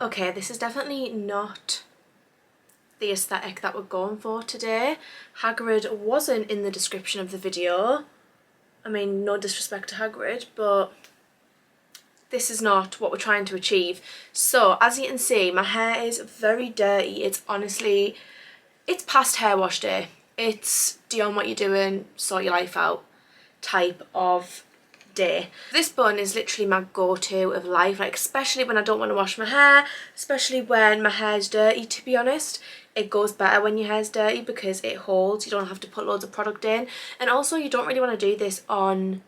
Okay, this is definitely not the aesthetic that we're going for today. Hagrid wasn't in the description of the video. I mean, no disrespect to Hagrid, but this is not what we're trying to achieve. So as you can see, my hair is very dirty. It's honestly, it's past hair wash day. It's do on what you're doing, sort your life out type of day. This bun is literally my go-to of life, like especially when I don't want to wash my hair, especially when my hair is dirty. To be honest, it goes better when your hair's dirty because it holds, you don't have to put loads of product in, and also you don't really want to do this on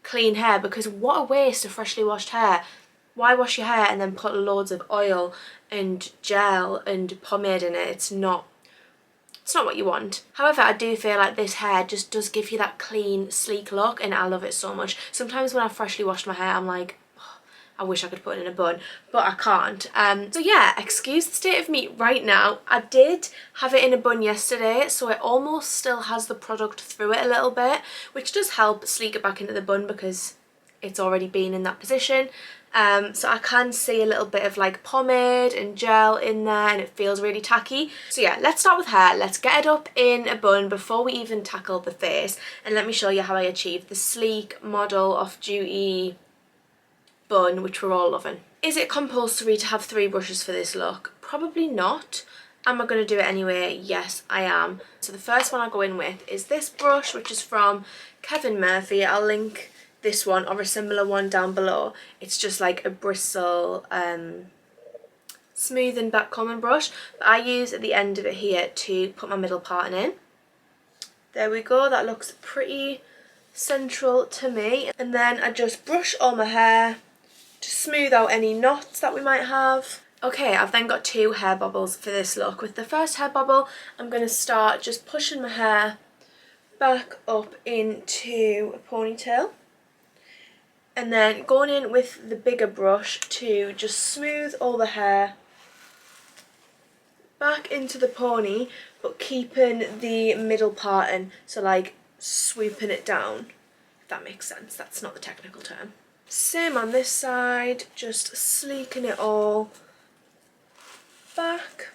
clean hair because what a waste of freshly washed hair. Why wash your hair and then put loads of oil and gel and pomade in it? It's not what you want. However, I do feel like this hair just does give you that clean, sleek look, and I love it so much. Sometimes when I freshly washed my hair, I'm like, oh, I wish I could put it in a bun, but I can't. So yeah, excuse the state of me right now. I did have it in a bun yesterday, so it almost still has the product through it a little bit, which does help sleek it back into the bun because it's already been in that position. So I can see a little bit of like pomade and gel in there and it feels really tacky. So yeah, let's start with hair. Let's get it up in a bun before we even tackle the face, and let me show you how I achieve the sleek, model, off-duty bun which we're all loving. Is it compulsory to have 3 brushes for this look? Probably not. Am I going to do it anyway? Yes, I am. So the first one I go in with is this brush, which is from Kevin Murphy. I'll link this one or a similar one down below. It's just like a bristle smooth and back common brush, but I use at the end of it here to put my middle part in. There we go, that looks pretty central to me. And then I just brush all my hair to smooth out any knots that we might have. Okay, I've then got 2 hair bobbles for this look. With the first hair bobble, I'm going to start just pushing my hair back up into a ponytail, and then going in with the bigger brush to just smooth all the hair back into the pony, but keeping the middle part in, so like swooping it down, if that makes sense. That's not the technical term. Same on this side, just sleeking it all back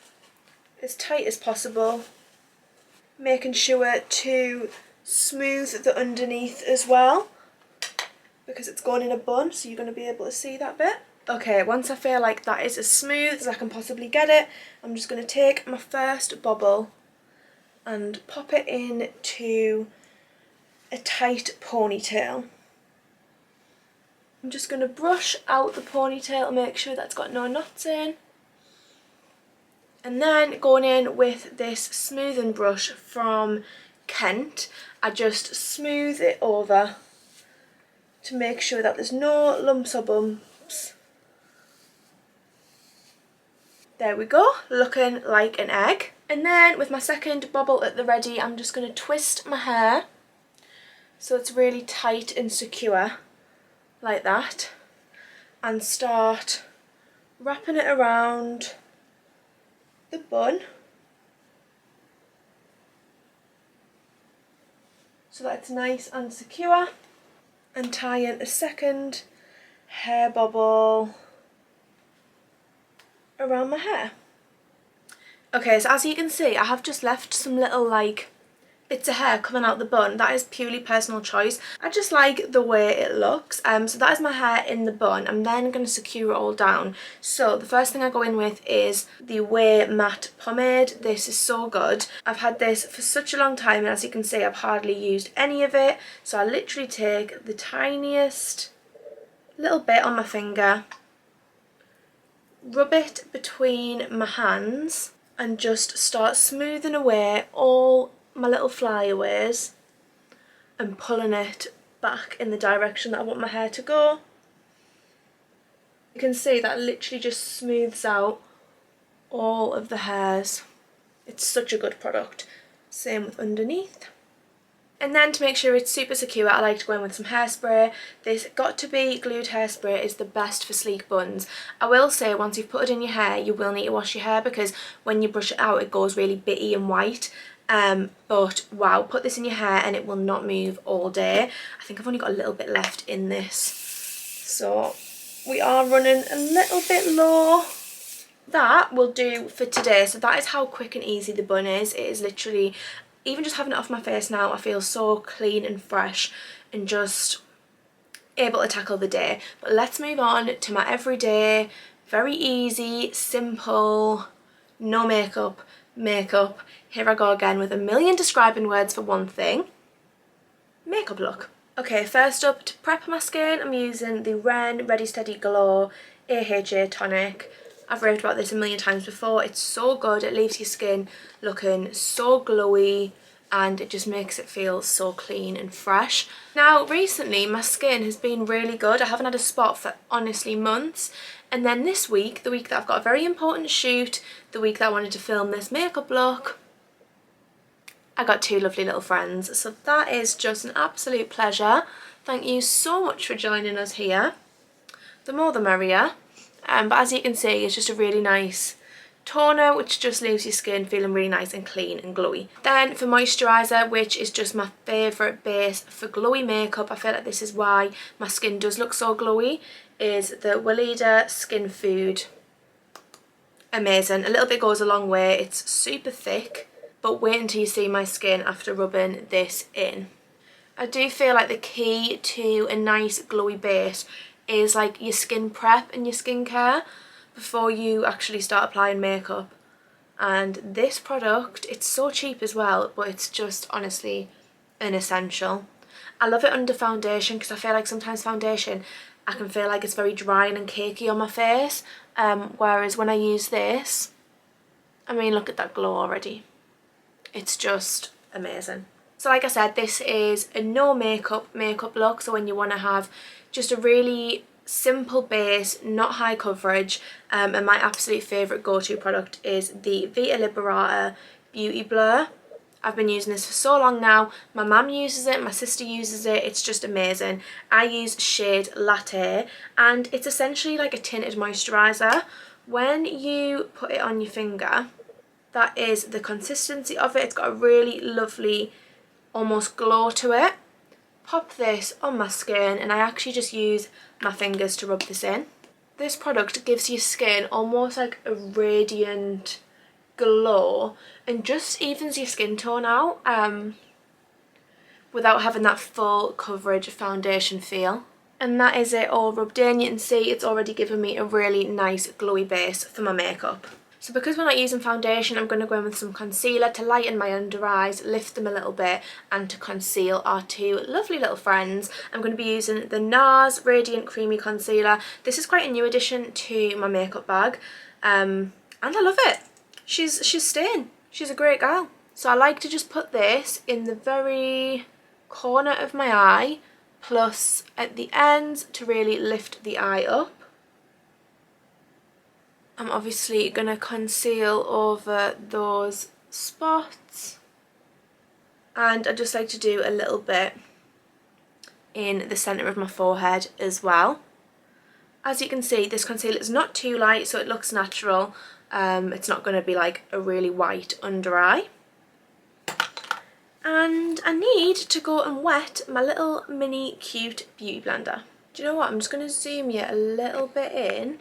as tight as possible, making sure to smooth the underneath as well because it's going in a bun, so you're going to be able to see that bit. Okay, once I feel like that is as smooth as I can possibly get it, I'm just going to take my first bobble and pop it into a tight ponytail. I'm just going to brush out the ponytail and make sure that's got no knots in. And then going in with this smoothing brush from Kent, I just smooth it over to make sure that there's no lumps or bumps. There we go, looking like an egg. And then with my second bobble at the ready, I'm just going to twist my hair so it's really tight and secure, like that, and start wrapping it around the bun so that it's nice and secure, and tie in a second hair bobble around my hair. Okay, so as you can see, I have just left some little like bits of hair coming out the bun. That is purely personal choice. I just like the way it looks. So that is my hair in the bun. I'm then going to secure it all down. So the first thing I go in with is the Way Matte Pomade. This is so good. I've had this for such a long time, and as you can see, I've hardly used any of it. So I literally take the tiniest little bit on my finger, rub it between my hands, and just start smoothing away all my little flyaways and pulling it back in the direction that I want my hair to go. You can see that literally just smooths out all of the hairs. It's such a good product. Same with underneath. And then to make sure it's super secure, I like to go in with some hairspray. This Got To Be glued hairspray is the best for sleek buns. I will say, once you've put it in your hair, you will need to wash your hair because when you brush it out, it goes really bitty and white. But wow, put this in your hair and it will not move all day. I think I've only got a little bit left in this, so we are running a little bit low that will do for today. So that is how quick and easy the bun is. It is literally, even just having it off my face now, I feel so clean and fresh and just able to tackle the day. But let's move on to my everyday, very easy, simple, no makeup. Here I go again with a million describing words for one thing. Makeup look. Okay, first up, to prep my skin, I'm using the Ren Ready Steady Glow AHA tonic. I've raved about this a million times before. It's so good. It leaves your skin looking so glowy and it just makes it feel so clean and fresh. Now, recently my skin has been really good. I haven't had a spot for honestly months. And then this week, the week that I've got a very important shoot, the week that I wanted to film this makeup look, I got two lovely little friends. So that is just an absolute pleasure. Thank you so much for joining us here. The more the merrier. But as you can see, it's just a really nice toner which just leaves your skin feeling really nice and clean and glowy. Then for moisturiser, which is just my favourite base for glowy makeup, I feel like this is why my skin does look so glowy, is the Weleda Skin Food. Amazing. A little bit goes a long way. It's super thick, but wait until you see my skin after rubbing this in. I do feel like the key to a nice glowy base is like your skin prep and your skincare before you actually start applying makeup. And this product, it's so cheap as well, but it's just honestly an essential. I love it under foundation because I feel like sometimes foundation, I can feel like it's very dry and cakey on my face, whereas when I use this, I mean, look at that glow already. It's just amazing. So like I said, this is a no makeup look, so when you want to have just a really simple base, not high coverage, and my absolute favourite go-to product is the Vita Liberator Beauty Blur. I've been using this for so long now. My mum uses it, my sister uses it, it's just amazing. I use shade Latte and it's essentially like a tinted moisturiser. When you put it on your finger, that is the consistency of it. It's got a really lovely almost glow to it. Pop this on my skin and I actually just use my fingers to rub this in. This product gives your skin almost like a radiant glow and just evens your skin tone out without having that full coverage foundation feel. And that is it all rubbed in. You can see it's already given me a really nice glowy base for my makeup. So because we're not using foundation, I'm going to go in with some concealer to lighten my under eyes, lift them a little bit, and to conceal our two lovely little friends. I'm going to be using the NARS Radiant Creamy Concealer. This is quite a new addition to my makeup bag, and I love it. She's staying. She's a great girl. So I like to just put this in the very corner of my eye, plus at the ends to really lift the eye up. I'm obviously going to conceal over those spots, and I just like to do a little bit in the centre of my forehead as well. As you can see, this concealer is not too light, so it looks natural. It's not going to be like a really white under eye. And I need to go and wet my little mini cute beauty blender. Do you know what? I'm just going to zoom you a little bit in,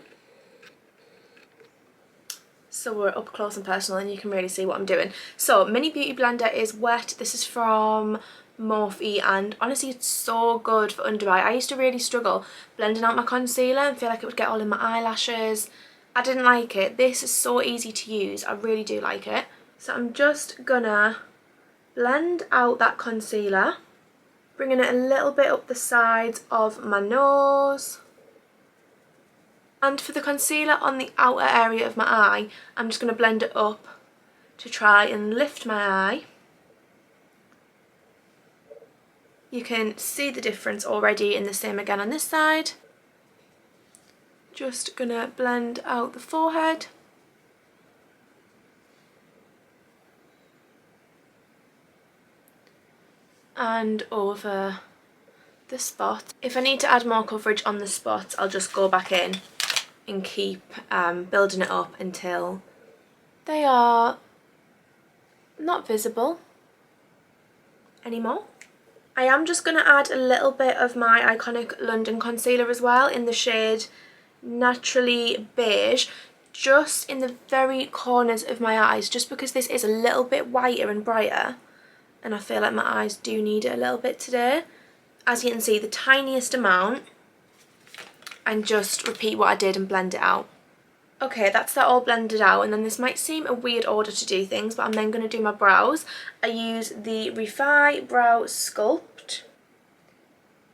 so we're up close and personal and you can really see what I'm doing. So mini beauty blender is wet. This is from Morphe and honestly it's so good for under eye. I used to really struggle blending out my concealer and feel like it would get all in my eyelashes. I didn't like it. This is so easy to use. I really do like it. So I'm just gonna blend out that concealer, bringing it a little bit up the sides of my nose. And for the concealer on the outer area of my eye, I'm just going to blend it up to try and lift my eye. You can see the difference already, and the same again on this side. Just going to blend out the forehead. And over the spot. If I need to add more coverage on the spots, I'll just go back in and keep building it up until they are not visible anymore. I am just going to add a little bit of my iconic London concealer as well in the shade Naturally Beige. just in the very corners of my eyes, just because this is a little bit whiter and brighter and I feel like my eyes do need it a little bit today. As you can see, the tiniest amount, and just repeat what I did and blend it out. Okay, that's that all blended out, and then this might seem a weird order to do things, but I'm then going to do my brows. I use the Refi Brow Sculpt.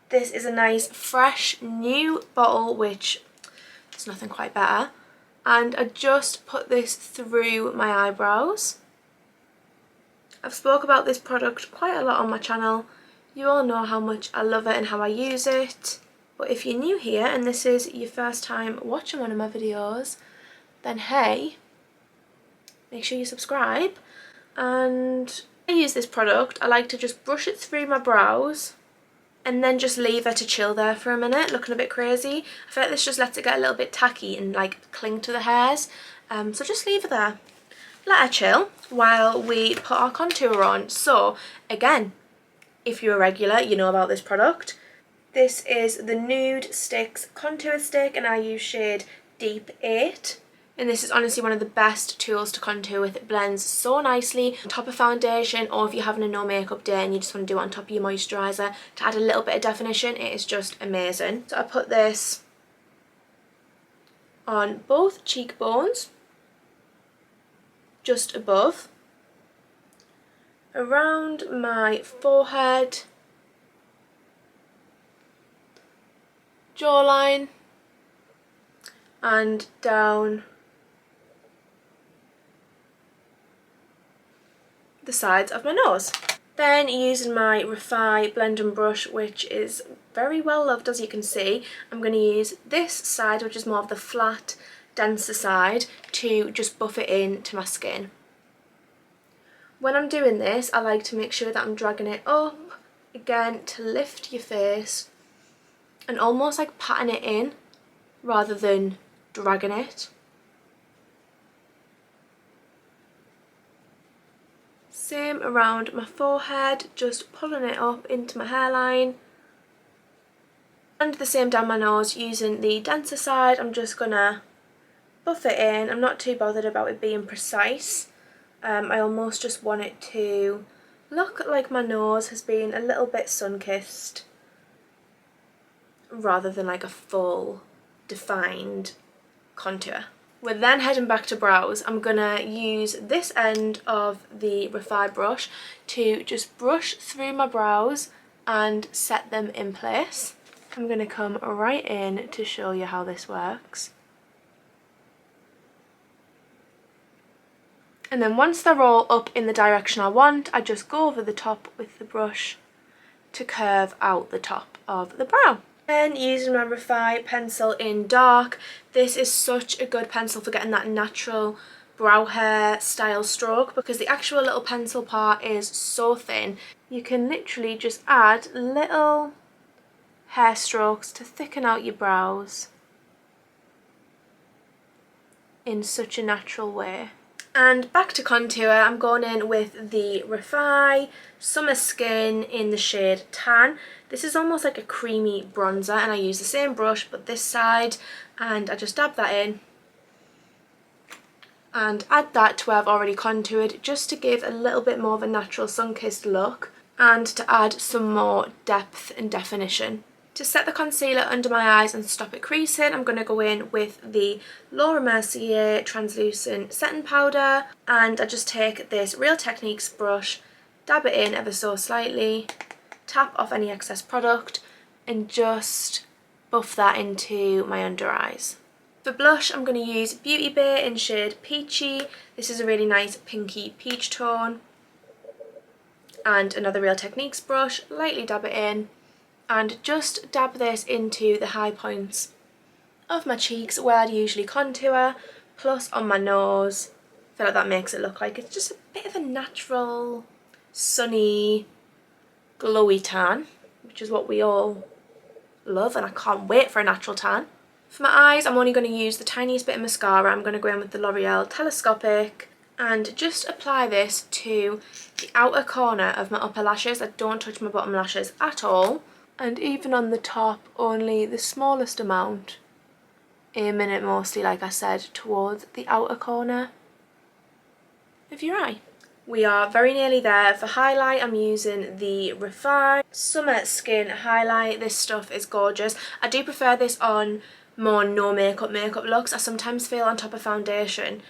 This is a nice, fresh, new bottle, which there's nothing quite better. And I just put this through my eyebrows. I've spoke about this product quite a lot on my channel. You all know how much I love it and how I use it. But if you're new here and this is your first time watching one of my videos, then hey, make sure you subscribe. And I use this product, I like to just brush it through my brows and then just leave her to chill there for a minute, looking a bit crazy. I feel like this just lets it get a little bit tacky and like cling to the hairs. So just leave her there. Let her chill while we put our contour on. So again, if you're a regular, you know about this product. This is the Nude Sticks Contour Stick and I use shade Deep 8. And this is honestly one of the best tools to contour with. It blends so nicely on top of foundation, or if you're having a no makeup day and you just want to do it on top of your moisturiser to add a little bit of definition, it is just amazing. So I put this on both cheekbones, just above, around my forehead, jawline, and down the sides of my nose. Then using my Refi blending brush, which is very well loved as you can see, I'm going to use this side, which is more of the flat, denser side, to just buff it into my skin. When I'm doing this, I like to make sure that I'm dragging it up, again, to lift your face and almost like patting it in rather than dragging it. Same around my forehead, just pulling it up into my hairline. And the same down my nose, using the denser side, I'm just gonna buff it in. I'm not too bothered about it being precise. I almost just want it to look like my nose has been a little bit sun-kissed rather than like a full defined contour. We're then heading back to brows. I'm gonna use this end of the Refi brush to just brush through my brows and set them in place. I'm gonna come right in to show you how this works. And then once they're all up in the direction I want, I just go over the top with the brush to curve out the top of the brow. Then using my Refi pencil in dark, this is such a good pencil for getting that natural brow hair style stroke, because the actual little pencil part is so thin. You can literally just add little hair strokes to thicken out your brows in such a natural way. And back to contour, I'm going in with the Refi Summer Skin in the shade Tan. This is almost like a creamy bronzer, and I use the same brush but this side, and I just dab that in and add that to where I've already contoured, just to give a little bit more of a natural sun-kissed look and to add some more depth and definition. To set the concealer under my eyes and stop it creasing, I'm going to go in with the Laura Mercier translucent setting powder, and I just take this Real Techniques brush, dab it in ever so slightly, tap off any excess product and just buff that into my under eyes. For blush, I'm going to use Beauty Bay in shade Peachy. This is a really nice pinky peach tone. And another Real Techniques brush, lightly dab it in and just dab this into the high points of my cheeks where I'd usually contour, plus on my nose. I feel like that makes it look like it's just a bit of a natural, sunny, glowy tan, which is what we all love, and I can't wait for a natural tan. For my eyes, I'm only going to use the tiniest bit of mascara. I'm going to go in with the L'Oreal Telescopic and just apply this to the outer corner of my upper lashes. I don't touch my bottom lashes at all, and even on the top, only the smallest amount. aiming it mostly, like I said, towards the outer corner of your eye. We are very nearly there. For highlight, I'm using the Refine Summer Skin Highlight. This stuff is gorgeous. I do prefer this on more no makeup looks. I sometimes feel on top of foundation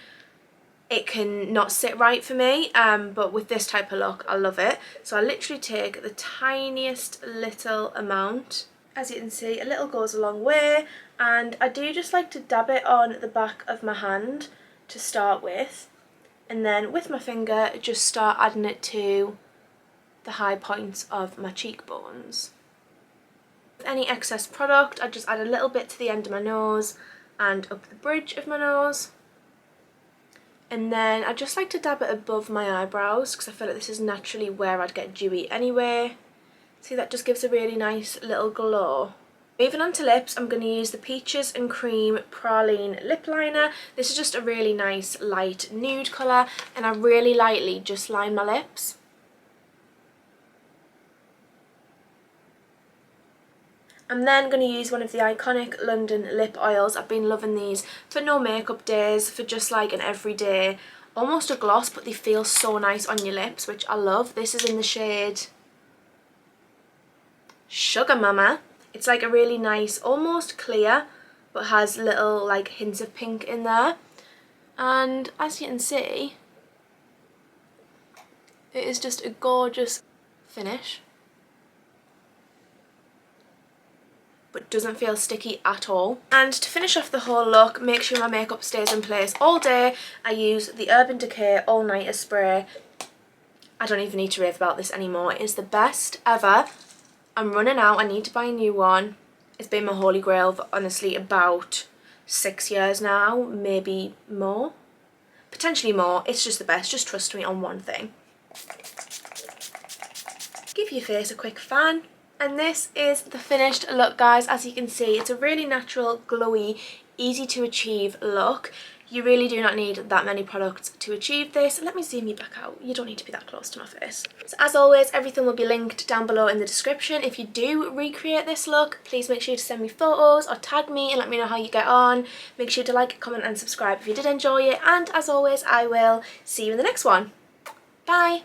it can not sit right for me, but with this type of look I love it. So I literally take the tiniest little amount. As you can see, a little goes a long way, and I do just like to dab it on the back of my hand to start with, and then with my finger just start adding it to the high points of my cheekbones. With any excess product I just add a little bit to the end of my nose and up the bridge of my nose. And then I just like to dab it above my eyebrows because I feel like this is naturally where I'd get dewy anyway. See, that just gives a really nice little glow. Moving on to lips, I'm going to use the Peaches and Cream Praline Lip Liner. This is just a really nice light nude colour, and I really lightly just line my lips. I'm then going to use one of the iconic London lip oils. I've been loving these for no makeup days, for just like an everyday, almost a gloss, but they feel so nice on your lips, which I love. This is in the shade Sugar Mama. It's like a really nice, almost clear, but has little like hints of pink in there. And as you can see, it is just a gorgeous finish, but doesn't feel sticky at all. And to finish off the whole look, make sure my makeup stays in place all day, I use the Urban Decay All Nighter Spray. I don't even need to rave about this anymore. It is the best ever. I'm running out, I need to buy a new one. It's been my holy grail for honestly about 6 years now, maybe more. Potentially more. It's just the best, just trust me on one thing. Give your face a quick fan. And this is the finished look, guys. As you can see, it's a really natural, glowy, easy to achieve look. You really do not need that many products to achieve this. Let me zoom you back out. You don't need to be that close to my face. So as always, everything will be linked down below in the description. If you do recreate this look, please make sure to send me photos or tag me and let me know how you get on. Make sure to like, comment and subscribe if you did enjoy it. And as always, I will see you in the next one. Bye!